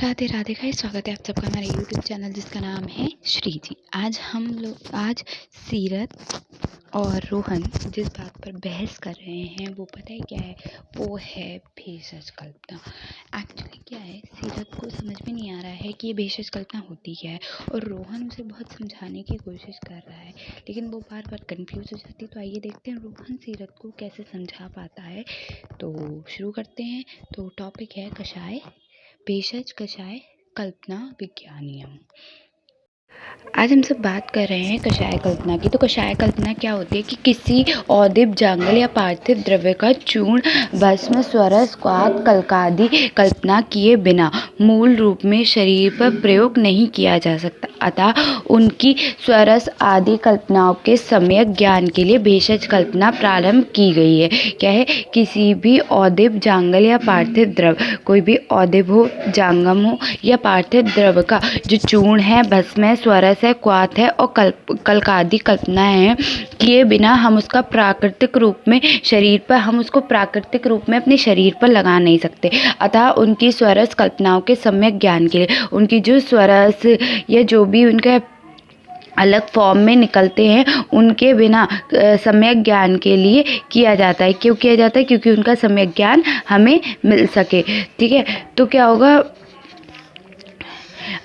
Radhe Radhe guys, स्वागत है आप सबका हमारे यूट्यूब चैनल जिसका नाम है श्री जी। आज सीरत और रोहन जिस बात पर बहस कर रहे हैं वो पता है क्या है? वो है भेषज कल्पना। एक्चुअली क्या है, सीरत को समझ में नहीं आ रहा है कि ये भेषज कल्पना होती क्या है और रोहन उसे बहुत समझाने की कोशिश कर रहा है, लेकिन वो बार बार कंफ्यूज हो जाती है। तो आइए देखते हैं रोहन सीरत को कैसे समझा पाता है। तो शुरू करते हैं। तो टॉपिक है कषाय, भेषज कषाय कल्पना विज्ञानियम। आज हम सब बात कर रहे हैं कषाय कल्पना की। तो कषाय कल्पना क्या होती है कि किसी औदिप जांगल या पार्थिव द्रव्य का चूर्ण, भस्म, स्वरस, क्वाथ, कल्कादि कल्पना किए बिना मूल रूप में शरीर पर प्रयोग नहीं किया जा सकता। अतः उनकी स्वरस आदि कल्पनाओं के सम्यक ज्ञान के लिए भेषज कल्पना प्रारंभ की गई है। क्या है? किसी भी औदिप जांगल या पार्थिव द्रव्य, कोई भी औदिप हो, जांगम हो या पार्थिव द्रव्य का जो चूर्ण है, भस्म है, स्वरस है, क्वाथ है और कल्कादि कल्पनाएं हैं, किए बिना हम उसका प्राकृतिक रूप में अपने शरीर पर लगा नहीं सकते। अतः उनकी स्वरस कल्पनाओं के सम्यक ज्ञान के लिए उनकी जो स्वरस या जो भी उनके अलग फॉर्म में निकलते हैं उनके बिना सम्यक ज्ञान के लिए किया जाता है। क्यों किया जाता है? क्योंकि उनका सम्यक ज्ञान हमें मिल सके। ठीक है, तो क्या होगा?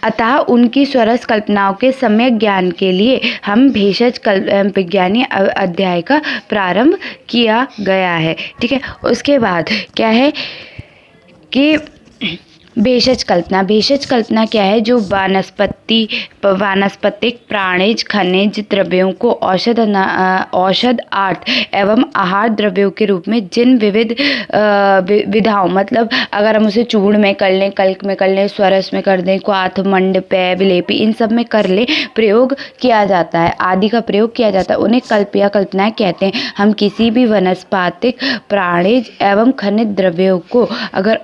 अतः उनकी स्वरस कल्पनाओं के सम्यक ज्ञान के लिए हम भेषज विज्ञानी अध्याय का प्रारंभ किया गया है। ठीक है, उसके बाद क्या है कि भेषज कल्पना क्या है? जो वानस्पतिक प्राणिज खनिज द्रव्यों को औषध आर्थ एवं आहार द्रव्यों के रूप में जिन विविध विधाओं, मतलब अगर हम उसे चूर्ण में कर लें, कल्क में कर लें, स्वरस में कर दें, क्वाथ, मंड, पेय, विलेपी, इन सब में कर लें, प्रयोग किया जाता है, आदि का प्रयोग किया जाता है, उन्हें कल्प या कल्पनाएं कहते हैं। हम किसी भी वनस्पतिक प्राणिज एवं खनिज द्रव्यों को अगर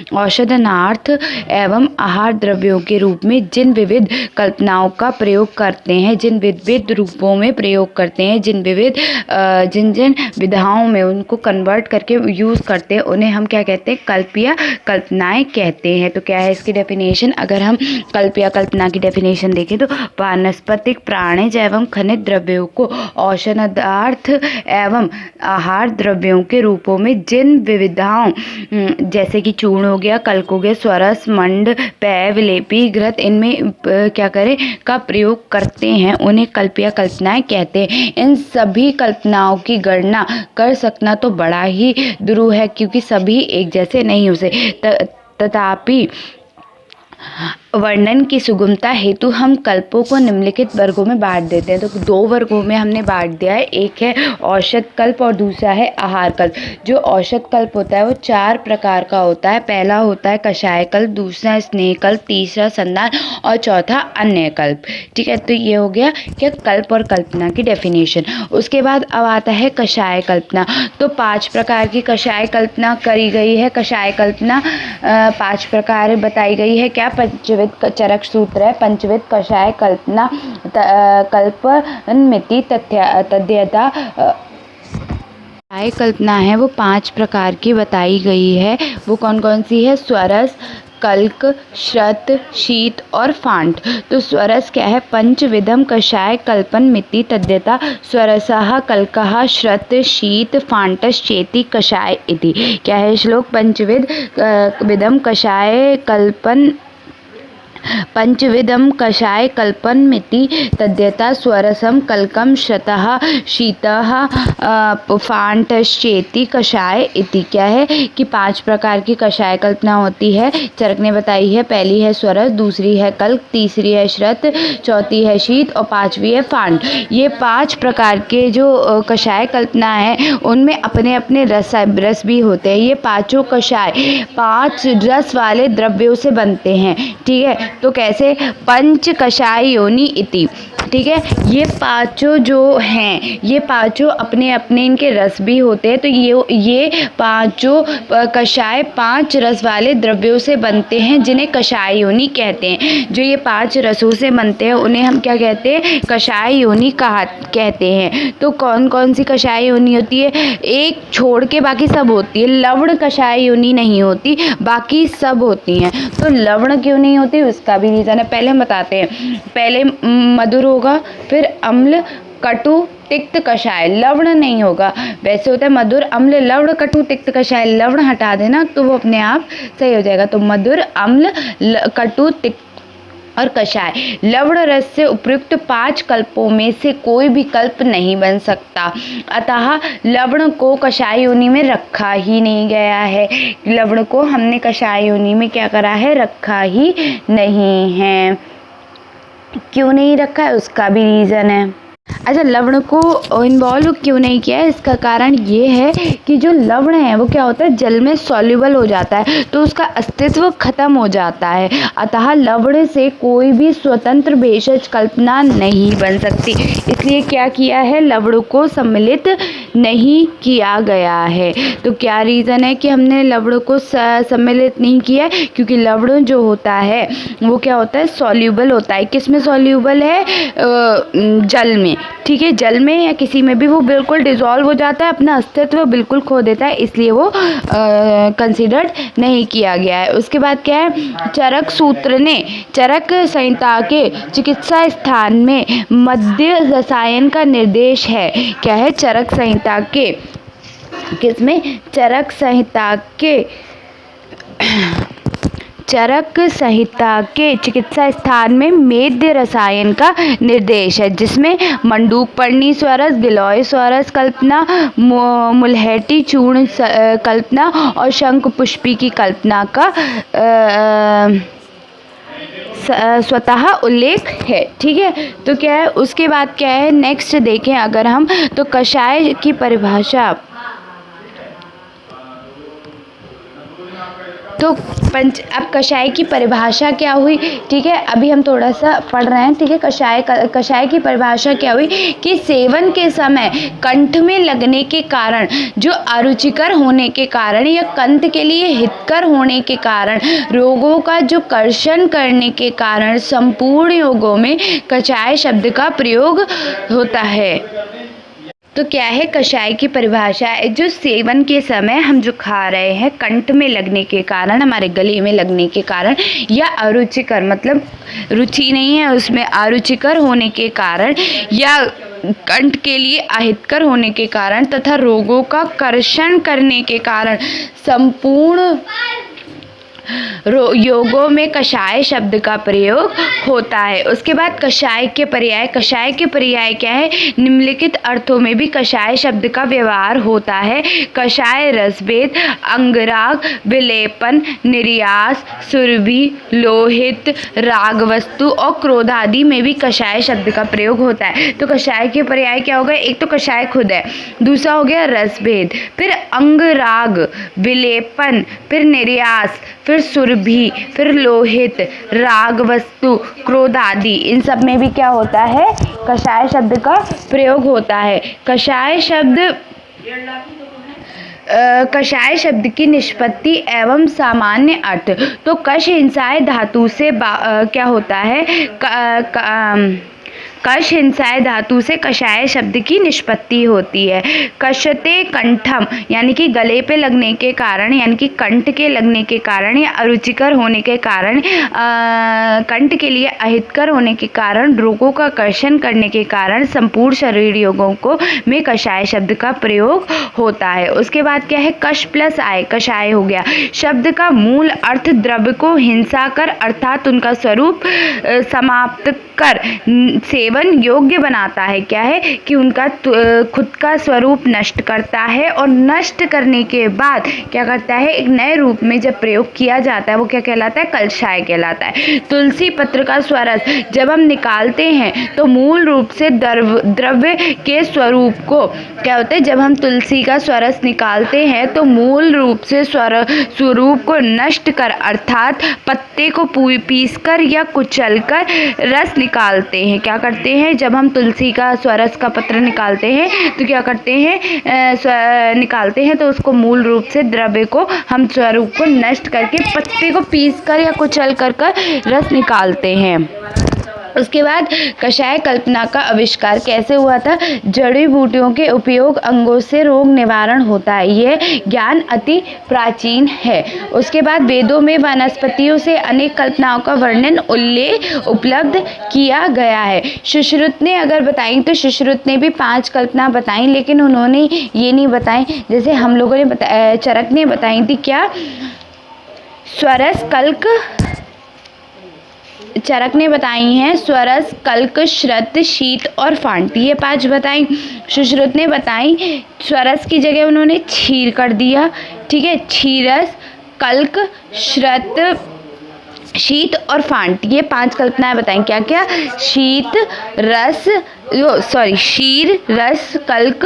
औषधनार्थ एवं आहार द्रव्यों के रूप में जिन विविध कल्पनाओं का प्रयोग करते हैं, जिन विविध रूपों में प्रयोग करते हैं, जिन विधाओं में उनको कन्वर्ट करके यूज़ करते हैं, उन्हें हम क्या कहते हैं? कल्प या कल्पनाएं कहते हैं। तो क्या है इसकी डेफिनेशन? अगर हम कल्प या कल्पना की डेफिनेशन देखें तो वानस्पतिक प्राणिज एवं खनिज द्रव्यों को औषधार्थ एवं आहार द्रव्यों के रूपों में जिन विविधाओं, जैसे कि चूर्ण हो गया, कल्क हो गया, स्वरस, मंड, पेय, विलेपी, घृत, इनमें क्या करें का प्रयोग करते हैं, उन्हें कल्प या कल्पनाएं कहते हैं। इन सभी कल्पनाओं की गणना कर सकना तो बड़ा ही दुरूह है, क्योंकि सभी एक जैसे नहीं हो सकते। तथापि वर्णन की सुगमता हेतु हम कल्पों को निम्नलिखित वर्गों में बांट देते हैं। तो दो वर्गों में हमने बांट दिया है, एक है औषध कल्प और दूसरा है आहार कल्प। जो औषध कल्प होता है वो 4 प्रकार का होता है। पहला होता है कषाय कल्प, दूसरा स्नेह कल्प, तीसरा संधान और चौथा अन्य कल्प। ठीक है, तो ये हो गया क्या? कल्प और कल्पना की डेफिनेशन। उसके बाद अब आता है कषाय कल्पना। तो 5 प्रकार की कषाय कल्पना करी गई है। कषाय कल्पना 5 प्रकार बताई गई है। क्या? पंचविध चरक सूत्र है। पंचविध कषाय कल्पना कल्पनमिति तथ्यता कल्पना है वो 5 प्रकार की बताई गई है। वो कौन कौन सी है? स्वरस, कल्क, श्रत, शीत और फांट। तो स्वरस क्या है? पंचविधम कषाय कल्पनमिति तद्यता स्वरसः कल्कः श्रत शीत फांटश्चेति कषाय इति। क्या है श्लोक? पंचविधम कषाय कल्पनमिति तद्यता स्वरसम कल्कम श्रतः शीतः फांटश्चेति कषाय इति। क्या है कि 5 प्रकार की कषाय कल्पना होती है। चरक ने बताई है। पहली है स्वरस, दूसरी है कल्क, तीसरी है श्रत, चौथी है शीत और 5वीं है फांट। ये 5 प्रकार के जो कषाय कल्पना है उनमें अपने अपने रस भी होते हैं। ये पांचों कषाय 5 रस वाले द्रव्यों से बनते हैं। ठीक है, तो कैसे, पंच कषाय योनि इति। ठीक है, ये पांचों जो हैं, ये पांचों अपने अपने इनके रस भी होते हैं। तो ये पांचों कषाय 5 रस वाले द्रव्यों से बनते हैं, जिन्हें कषाय योनि कहते हैं। जो ये 5 रसों से बनते हैं उन्हें हम क्या कहते हैं, कषाय योनि कहते हैं। तो कौन कौन सी कषाय योनि होती है, एक छोड़ के बाकी सब होती है। लवण कषाय योनि नहीं होती, बाकी सब होती हैं। तो लवण क्यों नहीं होती, उसका भी रीज़न है, पहले हम बताते हैं। पहले मधुर होगा, फिर अम्ल कटु तिक्त कषाय, लवण नहीं होगा। वैसे होता है मधुर अम्ल लवण कटु तिक्त कषाय, लवण हटा देना तो वो अपने आप सही हो जाएगा। तो मधुर अम्ल कटु तिक्त और कषाय, लवण रस से उपयुक्त 5 कल्पों में से कोई भी कल्प नहीं बन सकता। अतः लवण को कषाय योनि में रखा ही नहीं गया है। लवण को हमने कषाय योनि में क्या करा है, रखा ही नहीं है। क्यों नहीं रखा है, उसका भी रीज़न है। अच्छा, लवण को इन्वॉल्व क्यों नहीं किया है, इसका कारण ये है कि जो लवण है वो क्या होता है, जल में सॉल्युबल हो जाता है, तो उसका अस्तित्व खत्म हो जाता है। अतः लवण से कोई भी स्वतंत्र भेषज कल्पना नहीं बन सकती, इसलिए क्या किया है, लवण को सम्मिलित नहीं किया गया है। तो क्या रीज़न है कि हमने लवण को सम्मिलित नहीं किया है, क्योंकि लवण जो होता है वो क्या होता है, सॉल्युबल होता है। किस में सॉल्युबल है, जल में। ठीक है, जल में या किसी में भी वो बिल्कुल डिज़ोल्व हो जाता है, अपना अस्तित्व बिल्कुल खो देता है, इसलिए वो कंसिडर्ड नहीं किया गया है। उसके बाद क्या है, चरक सूत्र ने चरक संहिता के चिकित्सा स्थान में मद्य रसायन का निर्देश है। क्या है, चरक संहिता के, किसमें, चरक संहिता के चरक संहिता के चिकित्सा स्थान में मेद्य रसायन का निर्देश है, जिसमें मंडूक पर्णी स्वरस, गिलोय स्वरस कल्पना, मुलहटी चूर्ण कल्पना और शंख पुष्पी की कल्पना का स्वतः उल्लेख है। ठीक है, तो क्या है, उसके बाद क्या है, नेक्स्ट देखें अगर हम, तो कषाय की परिभाषा, तो अब कषाय की परिभाषा क्या हुई। ठीक है, अभी हम थोड़ा सा पढ़ रहे हैं। ठीक है, कषाय की परिभाषा क्या हुई कि सेवन के समय कंठ में लगने के कारण, जो अरुचिकर होने के कारण या कंठ के लिए हितकर होने के कारण, रोगों का जो कर्षण करने के कारण संपूर्ण योगों में कषाय शब्द का प्रयोग होता है। तो क्या है, कषाय की परिभाषा है, जो सेवन के समय हम जो खा रहे हैं, कंठ में लगने के कारण, हमारे गले में लगने के कारण, या अरुचिकर मतलब रुचि नहीं है उसमें, अरुचिकर होने के कारण, या कंठ के लिए अहितकर होने के कारण, तथा रोगों का कर्षण करने के कारण संपूर्ण योगों में कषाय शब्द का प्रयोग होता है। उसके बाद कषाय के पर्याय क्या है, निम्नलिखित अर्थों में भी कषाय शब्द का व्यवहार होता है। कषाय रसभेद, अंगराग, विलेपन, निर्यास, सुरभि, लोहित, रागवस्तु और क्रोधादि में भी कषाय शब्द का प्रयोग होता है। तो कषाय के पर्याय क्या होगा, एक तो कषाय खुद है, दूसरा हो गया रसभेद, फिर अंगराग, विलेपन, फिर निर्यास, फिर सुरभि, फिर लोहित, राग वस्तु, क्रोध आदि, इन सब में भी क्या होता है, कषाय शब्द का प्रयोग होता है। कषाय शब्द की निष्पत्ति एवं सामान्य अर्थ, तो कष हिंसाय धातु से क्या होता है, कष हिंसाय धातु से कषाय शब्द की निष्पत्ति होती है। कषते कंठम, यानी कि गले पे लगने के कारण, यानी कि कंठ के लगने के कारण, या अरुचिकर होने के कारण, कंठ के लिए अहितकर होने के कारण, रोगों का कर्षण करने के कारण, संपूर्ण शरीर योगों को में कषाय शब्द का प्रयोग होता है। उसके बाद क्या है, कष प्लस आय, कषाय हो गया। शब्द का मूल अर्थ द्रव्य को हिंसा कर, अर्थात उनका स्वरूप समाप्त कर, सेवन योग्य बनाता है। क्या है कि उनका खुद का स्वरूप नष्ट करता है और नष्ट करने के बाद क्या करता है, एक नए रूप में जब प्रयोग किया जाता है वो क्या कहलाता है, कलशाय कहलाता है। तुलसी पत्र का स्वरस जब हम निकालते हैं तो मूल रूप से द्रव्य के स्वरूप को क्या होता है, जब हम तुलसी का स्वरस निकालते हैं तो मूल रूप से स्वरूप को नष्ट कर अर्थात पत्ते को पीसकर या कुचलकर रस निकालते हैं। क्या करते हैं, जब हम तुलसी का स्वरस का पत्र निकालते हैं तो क्या करते हैं, निकालते हैं तो उसको मूल रूप से द्रव्य को हम स्वरूप को नष्ट करके पत्ते को पीसकर या कुचल कर रस निकालते हैं। उसके बाद कषाय कल्पना का आविष्कार कैसे हुआ था। जड़ी बूटियों के उपयोग अंगों से रोग निवारण होता है, यह ज्ञान अति प्राचीन है। उसके बाद वेदों में वनस्पतियों से अनेक कल्पनाओं का वर्णन उल्लेख उपलब्ध किया गया है। सुश्रुत ने अगर बताई तो सुश्रुत ने भी 5 कल्पना बताई, लेकिन उन्होंने ये नहीं बताई जैसे हम लोगों ने चरक ने बताई थी। क्या, स्वरस कल्क, चरक ने बताई हैं स्वरस कल्क श्रत शीत और फांटी, ये 5 बताई। सुश्रुत ने बताई स्वरस की जगह उन्होंने क्षीर कर दिया, ठीक है, क्षीरस कल्क श्रत शीत और फांटी, ये 5 कल्पनाएं बताई। क्या क्या, शीत रस क्षीर रस कल्क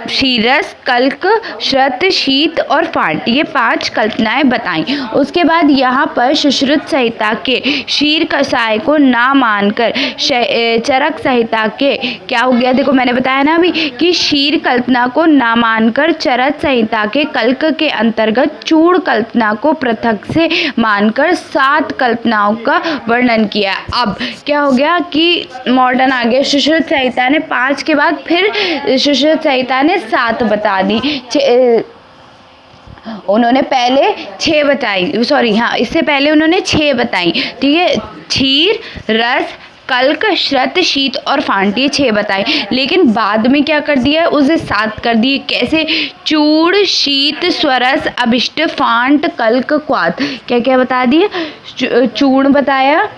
क्षीरस कल्क श्रत शीत और फांटी, ये 5 कल्पनाएं बताई। उसके बाद यहाँ पर सुश्रुत संहिता के क्षीर कषाय को ना मानकर चरक संहिता के क्या हो गया, देखो मैंने बताया ना अभी कि क्षीर कल्पना को ना मानकर चरक संहिता के कल्क के अंतर्गत चूड़ कल्पना को पृथक से मानकर 7 कल्पनाओं का वर्णन किया। अब क्या हो गया कि मॉडर्न आ गया, सुश्रुत संहिता ने 5 के बाद फिर सुश्रुत संहिता ने 7 बता दी। उन्होंने पहले 6 बताई, इससे पहले उन्होंने 6 बताई, ठीक है, क्षीर रस कल्क श्रत शीत और फांटी 6 बताई, लेकिन बाद में क्या कर दिया, उसे 7 कर दिए। कैसे, चूड़ शीत स्वरस अभिष्ट फांट कल्क क्वाथ, क्या क्या बता दिए, चूर्ण बताया,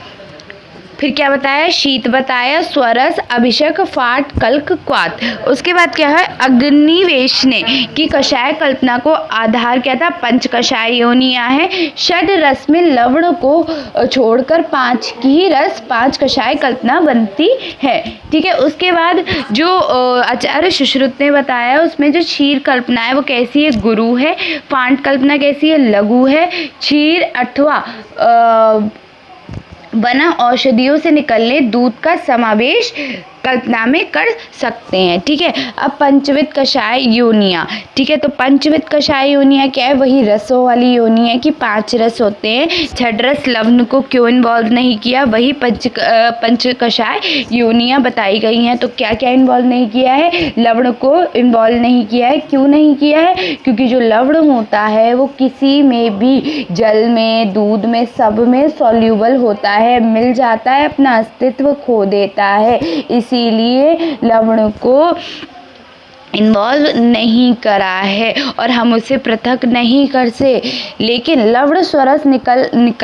फिर क्या बताया, शीत बताया, स्वरस अभिषेक फाट कल्क क्वाथ। उसके बाद क्या है, अग्निवेश ने की कषाय कल्पना को आधार क्या था, 5 कषाय योनियां है, षड रस में लवण को छोड़कर 5 की रस 5 कषाय कल्पना बनती है, ठीक है। उसके बाद जो आचार्य सुश्रुत ने बताया उसमें जो क्षीर कल्पना है वो कैसी है, गुरु है, फांट कल्पना कैसी है, लघु है, क्षीर अथवा बना औषधियों से निकलने दूध का समावेश कल्पना में कर सकते हैं, ठीक है। अब पंचविध कषाय योनियां, ठीक है, तो पंचविध कषाय योनियां क्या है, वही रसों वाली योनि है कि 5 रस होते हैं। छठ रस लवण को क्यों इन्वॉल्व नहीं किया, वही पंच कषाय योनियां बताई गई हैं। तो क्या क्या इन्वॉल्व नहीं किया है, लवण को इन्वॉल्व नहीं किया है। क्यों नहीं किया है, क्योंकि जो लवण होता है वो किसी में भी, जल में, दूध में, सब में सॉल्यूबल होता है, मिल जाता है, अपना अस्तित्व खो देता है, इसीलिए लवण को इन्वॉल्व नहीं करा है और हम उसे पृथक नहीं कर से। लेकिन लवण स्वरस निकल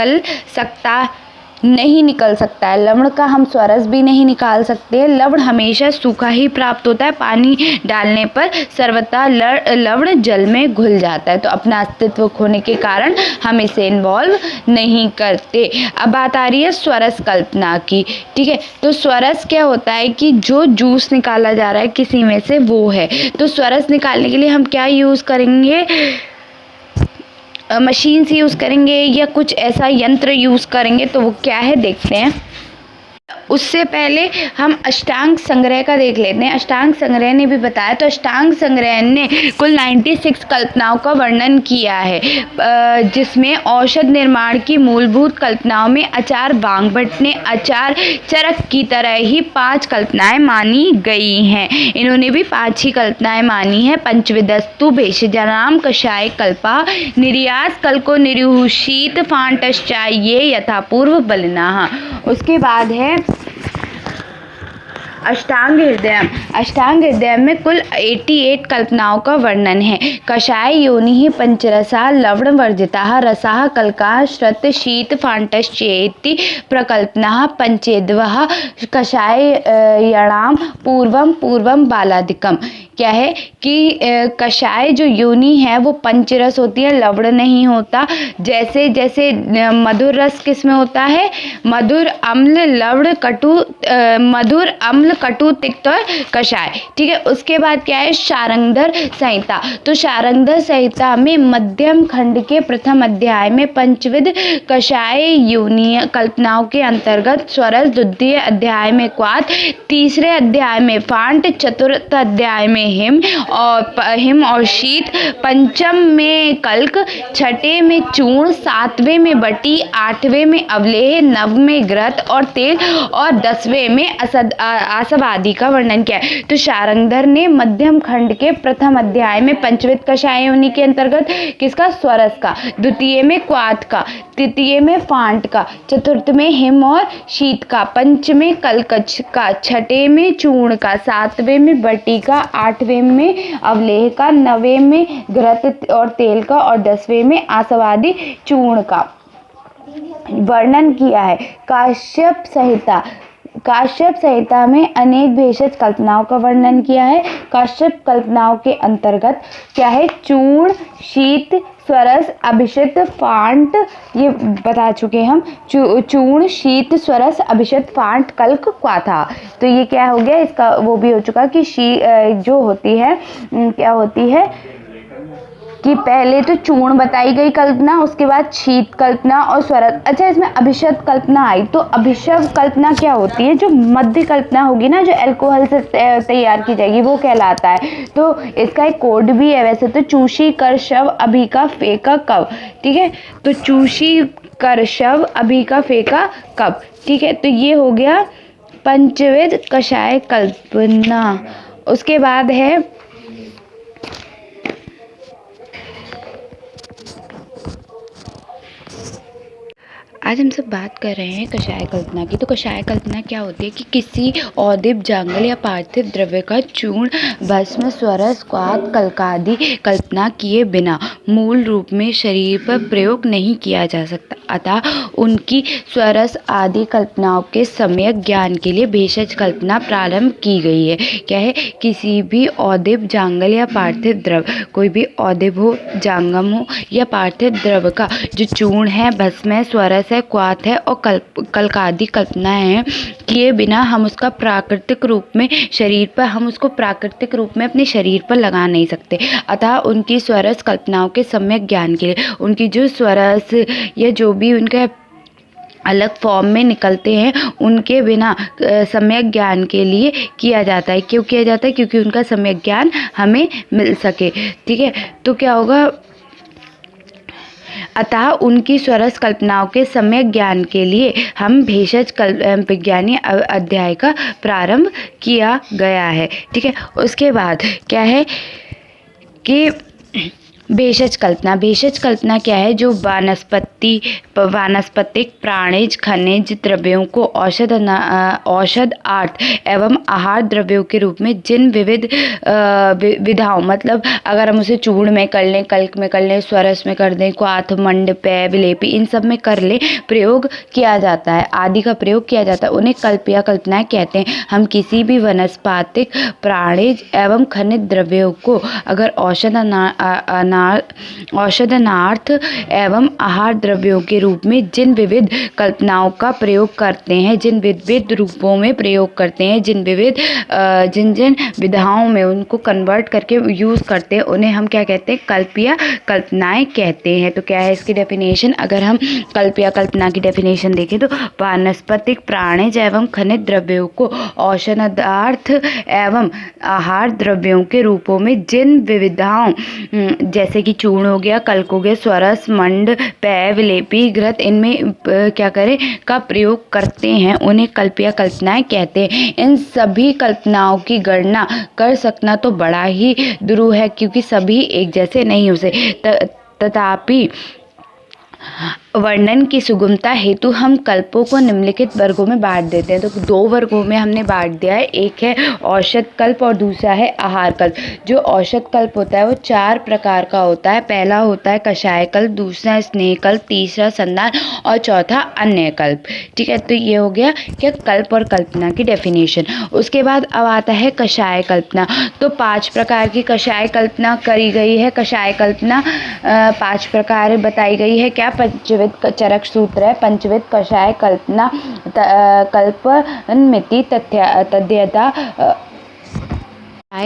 सकता है, लवण का हम स्वरस भी नहीं निकाल सकते। लवण हमेशा सूखा ही प्राप्त होता है, पानी डालने पर सर्वथा लवण जल में घुल जाता है, तो अपना अस्तित्व खोने के कारण हम इसे इन्वॉल्व नहीं करते। अब बात आ रही है स्वरस कल्पना की, ठीक है। तो स्वरस क्या होता है कि जो जूस निकाला जा रहा है किसी में से वो है, तो स्वरस निकालने के लिए हम क्या यूज़ करेंगे, मशीन से यूज़ करेंगे या कुछ ऐसा यंत्र यूज़ करेंगे, तो वो क्या है देखते हैं। उससे पहले हम अष्टांग संग्रह का देख लेते हैं। अष्टांग संग्रह ने भी बताया, तो अष्टांग संग्रह ने कुल 96 कल्पनाओं का वर्णन किया है, जिसमें औषध निर्माण की मूलभूत कल्पनाओं में आचार्य वाग्भट ने आचार्य चरक की तरह ही 5 कल्पनाएं मानी गई हैं। इन्होंने भी 5 ही कल्पनाएं मानी हैं। पंचविदस्तु भेषजानाम कषाय कल्पा निर्यास कल्को निरुषित फांटश्चाये यथापूर्व बलिनाः। उसके बाद है अष्टांग हृदय में कुल 88 कल्पनाओं का वर्णन है। कषाय योनि पंचरसा लवण वर्जिता रसा कल्का श्रुत शीत फांटश्चेति प्रकल्पना पंचेद्वः कषायणाम पूर्वम बालादिकम। क्या है कि कषाय जो योनि है वो पंचरस होती है, लवण नहीं होता। जैसे जैसे मधुर रस किसमें होता है? मधुर अम्ल लवण कटु, मधुर अम्ल कटु तिक्त और कषाय। ठीक है, उसके बाद क्या है? शारंगधर संहिता। तो शारंगधर संहिता में मध्यम खंड के प्रथम अध्याय में पंचविध कषाय योनि कल्पनाओं के अंतर्गत स्वरस, द्वितीय अध्याय में क्वाथ, तीसरे अध्याय में फांट, चतुर्थ अध्याय में हिम और शीत, पंचम में कल्क, छठे में चूर्ण, सातवें में बटी, आठवें में अवलेह, नव में घृत और तेल और 10वें में आसव आदि का वर्णन किया है। तो शारंगधर ने मध्यम खंड के प्रथम अध्याय में पंचविध कषाय योनि के अंतर्गत किसका? स्वरस का, द्वितीय में क्वाथ का, तृतीय में फांट का, चतुर्थ में हिम और शीत का, पंचमें कलकच का, छठे में चूर्ण का, सातवें में बटी का, आठवें में अवलेह का, नवें में घृत और तेल का और 10वें में आसवादी चूर्ण का वर्णन किया है। काश्यप संहिता में अनेक भेषज कल्पनाओं का वर्णन किया है। काश्यप कल्पनाओं के अंतर्गत क्या है? चूर्ण, शीत, स्वरस, अभिषिक्त, फांट, ये बता चुके हम। चूर्ण, शीत, स्वरस, अभिषिक्त, फांट, कल्क, क्वाथा। तो ये क्या हो गया? इसका वो भी हो चुका कि जो होती है क्या होती है कि पहले तो चूर्ण बताई गई कल्पना, उसके बाद शीत कल्पना और स्वरस। अच्छा, इसमें अभिषिक्त कल्पना आई। तो अभिषिक्त कल्पना क्या होती है? जो मध्य कल्पना होगी ना, जो अल्कोहल से तैयार की जाएगी, वो कहलाता है। तो इसका एक कोड भी है वैसे तो। चूषी कर शव अभी का फेंका कब। ठीक है, तो चूषी कर शव अभी का फेंका कब। ठीक है, तो ये हो गया पंचविध कषाय कल्पना। उसके बाद है आज हम सब बात कर रहे हैं कषाय कल्पना की। तो कषाय कल्पना क्या होती है कि किसी औदिप, जांगल या पार्थिव द्रव्य का चूर्ण, भस्म, स्वरस, क्वाथ, कल्कादि कल्पना किए बिना मूल रूप में शरीर पर प्रयोग नहीं किया जा सकता। अतः उनकी स्वरस आदि कल्पनाओं के सम्यक ज्ञान के लिए भेषज कल्पना प्रारंभ की गई है। क्या है? किसी भी औदिप, जांगल या पार्थिव द्रव्य, कोई भी औदिप हो, जांगम हो या पार्थिव द्रव्य का जो चूर्ण है, भस्म है, स्वरस है, क्वाथ है और कल्कादि कल्पना है किए बिना हम उसका प्राकृतिक रूप में शरीर पर, हम उसको प्राकृतिक रूप में अपने शरीर पर लगा नहीं सकते। अतः उनकी स्वरस कल्पनाओं के सम्यक ज्ञान के लिए उनकी जो स्वरस या जो भी उनके अलग फॉर्म में निकलते हैं, उनके बिना सम्यक ज्ञान के लिए किया जाता है। क्यों किया जाता है? क्योंकि उनका सम्यक ज्ञान हमें मिल सके। ठीक है, तो क्या होगा? अतः उनकी स्वरस कल्पनाओं के सम्यक ज्ञान के लिए हम भेषज विज्ञानी अध्याय का प्रारंभ किया गया है। ठीक है, उसके बाद क्या है कि भेषज कल्पना क्या है? जो वानस्पतिक, प्राणिज, खनिज द्रव्यों को औषध आर्थ एवं आहार द्रव्यों के रूप में जिन विविध विधाओं, मतलब अगर हम उसे चूर्ण में कर लें, कल्क में कर लें, स्वरस में कर दें, क्वाथ, मंड, पेय, विलेपी, इन सब में कर लें, प्रयोग किया जाता है, आदि का प्रयोग किया जाता है, उन्हें कल्प या कल्पनाएं कहते हैं। हम किसी भी वनस्पतिक, प्राणिज एवं खनिज द्रव्यों को अगर औषधनार्थ एवं आहार द्रव्यों के रूप में जिन विविध कल्पनाओं का प्रयोग करते हैं, जिन विविध रूपों में प्रयोग करते हैं, जिन विधाओं में उनको कन्वर्ट करके यूज़ करते हैं, उन्हें हम क्या कहते हैं? कल्प या कल्पनाएं कहते हैं। तो क्या है इसकी डेफिनेशन? अगर हम कल्प या कल्पना की डेफिनेशन देखें तो वानस्पतिक, प्राणिज एवं खनिज द्रव्यों को औषधार्थ एवं आहार द्रव्यों के रूपों में जिन विविधाओं, जैसे कि चूर्ण हो गया, कल्क हो गया, स्वरस, मंड, पेय, विलेपी, घृत, इनमें क्या करें का प्रयोग करते हैं, उन्हें कल्प या कल्पनाएं कहते हैं। इन सभी कल्पनाओं की गणना कर सकना तो बड़ा ही दुरूह है, क्योंकि सभी एक जैसे नहीं हो सकते। तथापि वर्णन की सुगमता हेतु हम कल्पों को निम्नलिखित वर्गों में बांट देते हैं। तो 2 वर्गों में हमने बांट दिया है, एक है औषध कल्प और दूसरा है आहार कल्प। जो औषध कल्प होता है वो 4 प्रकार का होता है। पहला होता है कषाय कल्प, दूसरा स्नेह कल्प, तीसरा संधान और चौथा अन्य कल्प। ठीक है, तो ये हो गया क्या कल्प और कल्पना की डेफिनेशन। उसके बाद अब आता है कषाय कल्पना। तो 5 प्रकार की कषाय कल्पना करी गई है। कषाय कल्पना 5 प्रकार बताई गई है। क्या? पंचविध चरक सूत्र है। पंचविध कषाय कल्पना कल्पनमिति तथ्यता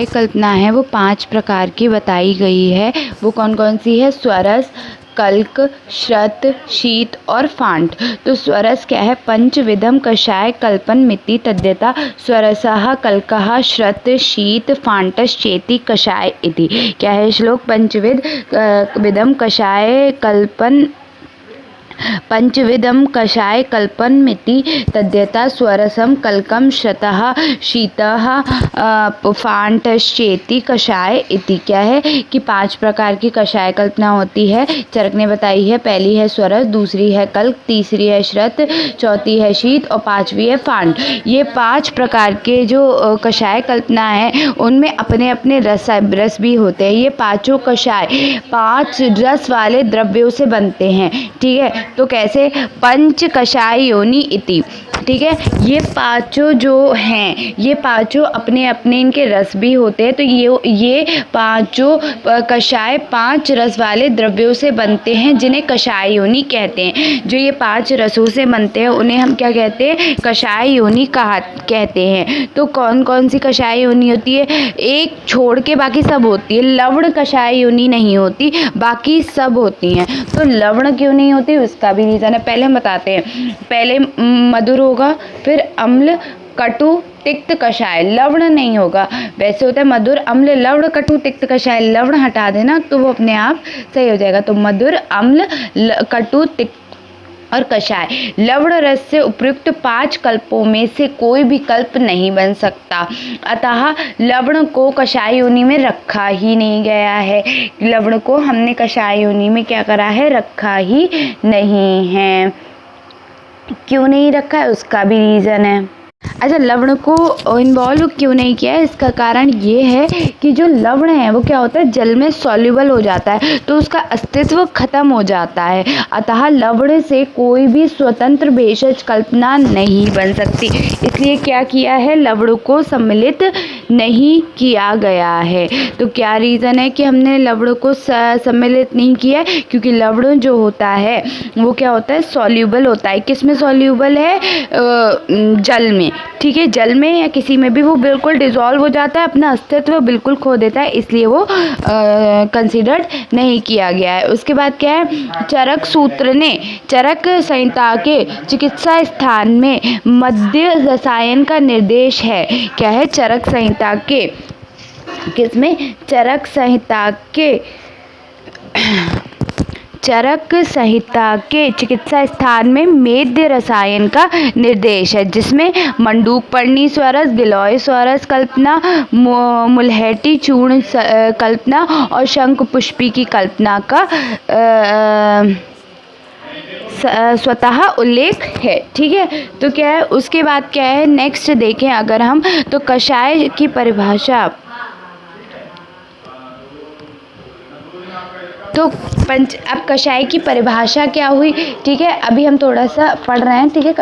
कल्पना है वो 5 प्रकार की बताई गई है। वो कौन कौन सी है? स्वरस, कल्क, श्रत, शीत और फांट। तो स्वरस क्या है? पंचविधम कषाय कल्पनमिति तद्यता स्वरसः कल्कः श्रत शीत फांटश्चेति कषाय इति। क्या है श्लोक? पंचविधम कषाय कल्पनमिति तद्यता स्वरसम कल्कम श्रतः शीतः फांटश्चेति कषाय इति। क्या है कि 5 प्रकार की कषाय कल्पना होती है। चरक ने बताई है। पहली है स्वरस, दूसरी है कल्क, तीसरी है श्रत, चौथी है शीत और 5वीं है फांट। ये 5 प्रकार के जो कषाय कल्पना है उनमें अपने अपने रस भी होते हैं। ये 5 कषाय 5 रस वाले द्रव्यों से बनते हैं। ठीक है, तो कैसे? पंच कषाय योनि इति। ठीक है, ये 5 जो हैं ये 5 अपने अपने इनके रस भी होते हैं। तो ये 5 कषाय 5 रस वाले द्रव्यों से बनते हैं जिन्हें कषाय योनि कहते हैं। जो ये 5 रसों से बनते हैं उन्हें हम क्या कहते हैं? कषाय योनि कहते हैं। तो कौन कौन सी कषाय योनि होती है? एक छोड़ के बाकी सब होती है। लवण कषाय योनि नहीं होती, बाकी सब होती हैं। तो लवण क्यों नहीं होती उसका भी रीज़न है। पहले हम बताते हैं। पहले मधुर होगा, फिर अम्ल, कटु, तिक्त, कषाय। लवण नहीं होगा। वैसे होता है मधुर, अम्ल, लवण, कटु, तिक्त, कषाय। लवण हटा देना तो वो अपने आप सही हो जाएगा। तो मधुर, अम्ल, कटु, तिक्त और कषाय। लवण रस से उपयुक्त 5 कल्पों में से कोई भी कल्प नहीं बन सकता। अतः लवण को कषाय योनि में रखा ही नहीं गया है। लवण को हमने कषाय योनि में क्या करा है? रखा ही नहीं है। क्यों नहीं रखा है उसका भी रीज़न है। अच्छा, लवण को इन्वॉल्व क्यों नहीं किया है? इसका कारण ये है कि जो लवण है वो क्या होता है? जल में सॉल्युबल हो जाता है, तो उसका अस्तित्व खत्म हो जाता है। अतः लवण से कोई भी स्वतंत्र भेषज कल्पना नहीं बन सकती। इसलिए क्या किया है? लवण को सम्मिलित नहीं किया गया है। तो क्या रीज़न है कि हमने लवण को सम्मिलित नहीं किया? क्योंकि लवण जो होता है वो क्या होता है? सॉल्युबल होता है। किस में सॉल्युबल है? जल में। ठीक है, जल में या किसी में भी वो बिल्कुल डिसॉल्व हो जाता है, अपना अस्तित्व बिल्कुल खो देता है, इसलिए वो कंसिडर्ड नहीं किया गया है। उसके बाद क्या है? चरक सूत्र ने चरक संहिता के चिकित्सा स्थान में मध्य रसायन का निर्देश है। क्या है? चरक संहिता के किसमें? चरक संहिता के चिकित्सा स्थान में मेद्य रसायन का निर्देश है, जिसमें मंडूकपर्णी स्वरस, गिलोय स्वरस कल्पना, मुलहटी चूर्ण कल्पना और शंख पुष्पी की कल्पना का स्वतः उल्लेख है। ठीक है, तो क्या है? उसके बाद क्या है? नेक्स्ट देखें अगर हम तो कषाय की परिभाषा। तो अब कषाय की परिभाषा क्या हुई? ठीक है, अभी हम थोड़ा सा पढ़ रहे हैं। ठीक है,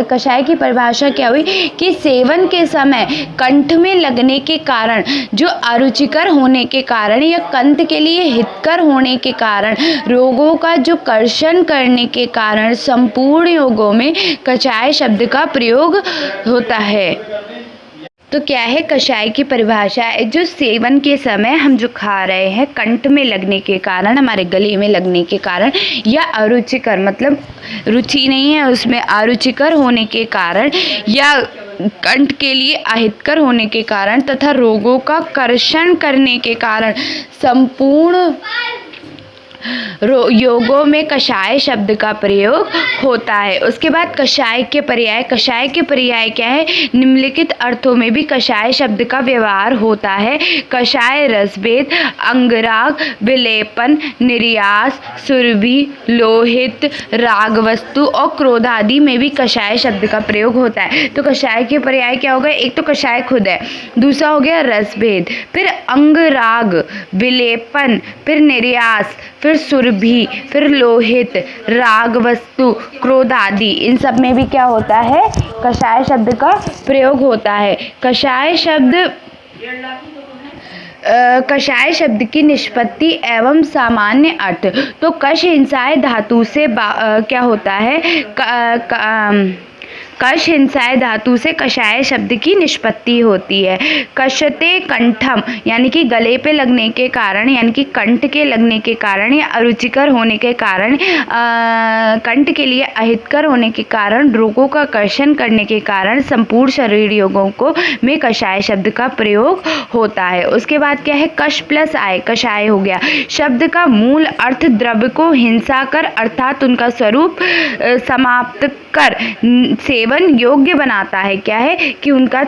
कषाय की परिभाषा क्या हुई कि सेवन के समय कंठ में लगने के कारण, जो अरुचिकर होने के कारण या कंठ के लिए हितकर होने के कारण, रोगों का जो कर्षण करने के कारण संपूर्ण योगों में कषाय शब्द का प्रयोग होता है। तो क्या है? कषाय की परिभाषा है जो सेवन के समय हम जो खा रहे हैं कंठ में लगने के कारण, हमारे गले में लगने के कारण, या अरुचिकर मतलब रुचि नहीं है उसमें, अरुचिकर होने के कारण या कंठ के लिए अहितकर होने के कारण तथा रोगों का कर्षण करने के कारण संपूर्ण योगों में कषाय शब्द का प्रयोग होता है। उसके बाद कषाय के पर्याय क्या है? निम्नलिखित अर्थों में भी कषाय शब्द का व्यवहार होता है। कषाय रसभेद, अंगराग, विलेपन, निर्यास, सुरभि, लोहित, रागवस्तु और क्रोध आदि में भी कषाय शब्द का प्रयोग होता है। तो कषाय के पर्याय क्या हो गए? एक तो कषाय खुद है, दूसरा हो गया रसभेद, फिर अंगराग, विलेपन, फिर निर्यास, फिर सुरभि, फिर लोहित, रागवस्तु, क्रोध आदि, इन सब में भी क्या होता है? कषाय शब्द का प्रयोग होता है। कषाय शब्द की निष्पत्ति एवं सामान्य अर्थ। तो कष हिंसाय धातु से क्या होता है? कष हिंसाय धातु से कषाय शब्द की निष्पत्ति होती है। कषते कंठम, यानी कि गले पे लगने के कारण, यानी कि कंठ के लगने के कारण या अरुचिकर होने के कारण, कंठ के लिए अहितकर होने के कारण, रोगों का कर्षण करने के कारण संपूर्ण शरीर योगों को में कषाय शब्द का प्रयोग होता है। उसके बाद क्या है? कष प्लस आय, कषाय हो गया। शब्द का मूल अर्थ द्रव्य को हिंसा कर अर्थात उनका स्वरूप समाप्त कर सेवन योग्य बनाता है। क्या है? कि उनका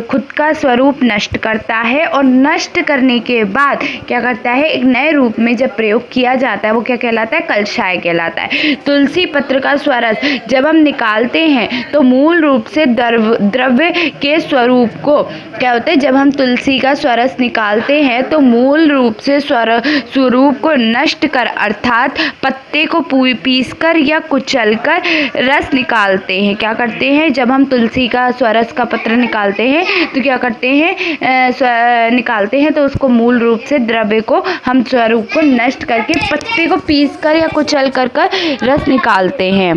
खुद का स्वरूप नष्ट करता है और नष्ट करने के बाद क्या करता है? एक नए रूप में जब प्रयोग किया जाता है वो क्या कहलाता है? कषाय कहलाता है। तुलसी पत्र का स्वरस जब हम निकालते हैं तो मूल रूप से द्रव्य के स्वरूप को क्या होता है? जब हम तुलसी का स्वरस निकालते हैं तो मूल रूप से स्वरूप को नष्ट कर अर्थात पत्ते को पीस कर या कुचल कर रस निकालते हैं। क्या करते हैं? जब हम तुलसी का स्वरस का पत्र निकालते हैं तो क्या करते हैं? निकालते हैं तो उसको मूल रूप से द्रव्य को हम स्वरूप को नष्ट करके पत्ते को पीस कर या कुचल कर रस निकालते हैं।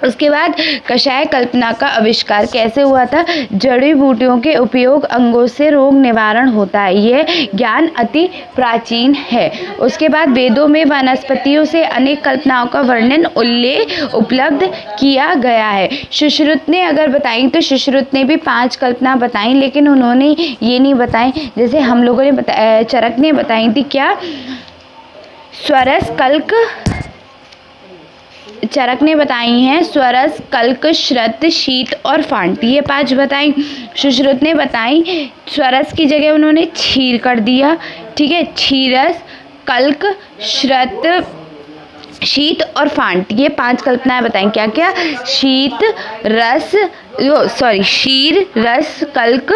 उसके बाद कषाय कल्पना का आविष्कार कैसे हुआ था? जड़ी बूटियों के उपयोग अंगों से रोग निवारण होता है। यह ज्ञान अति प्राचीन है। उसके बाद वेदों में वनस्पतियों से अनेक कल्पनाओं का वर्णन उपलब्ध किया गया है। सुश्रुत ने अगर बताई तो सुश्रुत ने भी 5 कल्पना बताई, लेकिन उन्होंने ये नहीं बताई जैसे हम लोगों ने बताया, चरक ने बताई थी। क्या? स्वरस, कल्क, चरक ने बताई हैं स्वरस, कल्क, श्रत, शीत और फांट, ये 5 बताई। सुश्रुत ने बताई स्वरस की जगह उन्होंने क्षीर कर दिया। ठीक है, क्षीरस, कल्क, श्रत, शीत और फांट, ये 5 कल्पनाएं बताएं। क्या क्या? शीर, रस, कल्क,